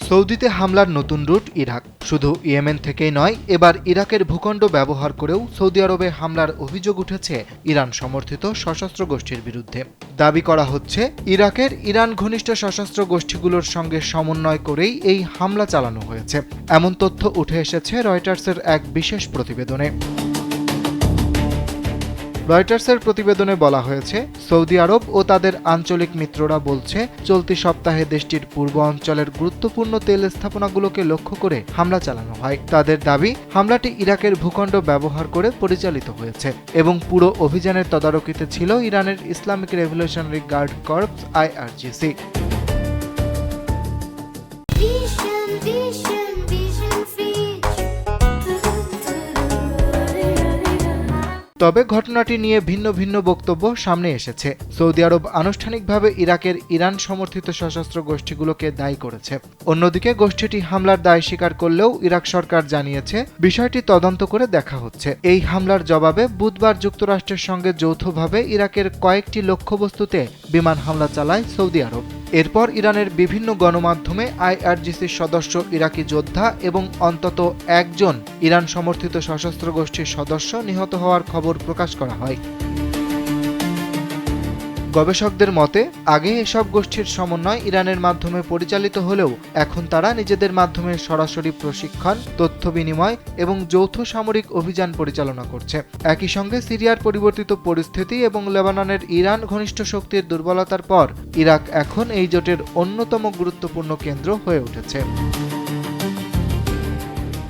সৌদিতে হামলার নতুন রুট ইরাক। শুধু ইয়েমেন থেকেই নয়, এবার ইরাকের ভূখণ্ড ব্যবহার করেও সৌদি আরবে হামলার অভিযোগ উঠেছে ইরান সমর্থিত সশস্ত্র গোষ্ঠীর বিরুদ্ধে। দাবি করা হচ্ছে, ইরান ঘনিষ্ঠ সশস্ত্র গোষ্ঠীগুলোর সঙ্গে সমন্বয় করেই এই হামলা চালানো হয়েছে। এমন তথ্য উঠে এসেছে রয়টার্সের এক বিশেষ প্রতিবেদনে। রয়টার্সের প্রতিবেদনে বলা হয়েছে, সৌদি আরব ও তাদের আঞ্চলিক মিত্ররা বলছে, চলতি সপ্তাহে দেশটির পূর্ব অঞ্চলের গুরুত্বপূর্ণ তেল স্থাপনাগুলোকে লক্ষ্য করে হামলা চালানো হয়। তাদের দাবি, হামলাটি ইরাকের ভূখণ্ড ব্যবহার করে পরিচালিত হয়েছে এবং পুরো অভিযানের তদারকিতে ছিল ইরানের Islamic revolutionary guard corps IRGC। তবে ঘটনাটি নিয়ে ভিন্ন ভিন্ন বক্তব্য সামনে এসেছে। সৌদি আরব আনুষ্ঠানিকভাবে ইরান সমর্থিত সশস্ত্র গোষ্ঠীগুলোকে দায়ী করেছে। অন্যদিকে গোষ্ঠীটি হামলার দায় স্বীকার করলেও ইরাক সরকার জানিয়েছে, বিষয়টি তদন্ত করে দেখা হচ্ছে। এই হামলার জবাবে বুধবার যুক্তরাষ্ট্রের সঙ্গে যৌথভাবে ইরাকের কয়েকটি লক্ষ্যবস্তুতে বিমান হামলা চালায় সৌদি আরব। এরপর ইরানের বিভিন্ন গণমাধ্যমে IRGCর সদস্য ইরাকি যোদ্ধা এবং অন্তত একজন ইরান সমর্থিত সশস্ত্র গোষ্ঠীর সদস্য নিহত হওয়ার খবর প্রকাশ করা হয়। গবেষকদের মতে, আগে এসব গোষ্ঠীর সমন্বয় ইরানের মাধ্যমে পরিচালিত হলেও এখন তারা নিজেদের মাধ্যমে সরাসরি প্রশিক্ষণ, তথ্য বিনিময় এবং যৌথ সামরিক অভিযান পরিচালনা করছে। একই সঙ্গে সিরিয়ার পরিবর্তিত পরিস্থিতি এবং লেবাননের ইরান ঘনিষ্ঠ শক্তির দুর্বলতার পর ইরাক এখন এই জোটের অন্যতম গুরুত্বপূর্ণ কেন্দ্র হয়ে উঠেছে।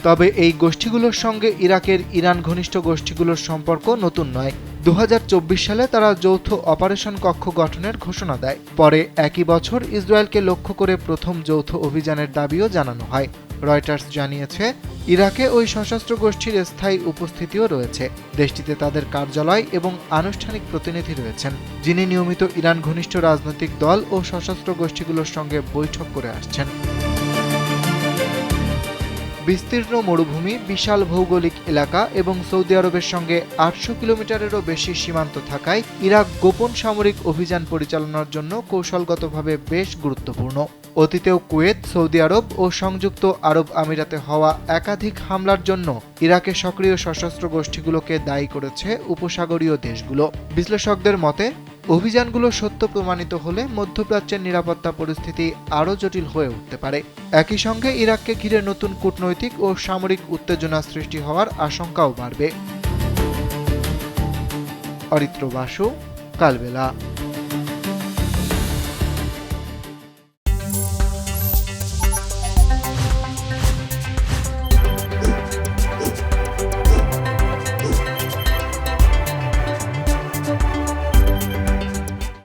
তবে এই গোষ্ঠীগুলোর সঙ্গে ইরান ঘনিষ্ঠ গোষ্ঠীগুলোর সম্পর্ক নতুন নয়। 2024 সালে তারা যৌথ অপারেশন কক্ষ গঠনের ঘোষণা দেয়। পরে একই বছর ইসরায়েলকে লক্ষ্য করে প্রথম যৌথ অভিযানের দাবিও জানানো হয়। রয়টার্স জানিয়েছে, ইরাকে ওই সশস্ত্র গোষ্ঠীর স্থায়ী উপস্থিতিও রয়েছে। দেশটিতে তাদের কার্যালয় এবং আনুষ্ঠানিক প্রতিনিধি রয়েছেন, যিনি নিয়মিত ইরান ঘনিষ্ঠ রাজনৈতিক দল ও সশস্ত্র গোষ্ঠীগুলোর সঙ্গে বৈঠক করে আসছেন। বিস্তীর্ণ মরুভূমি, বিশাল ভৌগোলিক এলাকা এবং সৌদি আরবের সঙ্গে 800 কিলোমিটারেরও বেশি সীমান্ত থাকায় ইরাক গোপন সামরিক অভিযান পরিচালনার জন্য কৌশলগতভাবে বেশ গুরুত্বপূর্ণ। অতীতেও কুয়েত, সৌদি আরব ও সংযুক্ত আরব আমিরাতে হওয়া একাধিক হামলার জন্য ইরাকের সক্রিয় সশস্ত্র গোষ্ঠীগুলোকে দায়ী করেছে উপসাগরীয় দেশগুলো। বিশ্লেষকদের মতে, অভিযানগুলো সত্য প্রমাণিত হলে মধ্যপ্রাচ্যের নিরাপত্তা পরিস্থিতি আরও জটিল হয়ে উঠতে পারে। একই সঙ্গে ইরাককে ঘিরে নতুন কূটনৈতিক ও সামরিক উত্তেজনা সৃষ্টি হওয়ার আশঙ্কাও বাড়বে। অরিত্র বাসু, কালবেলা।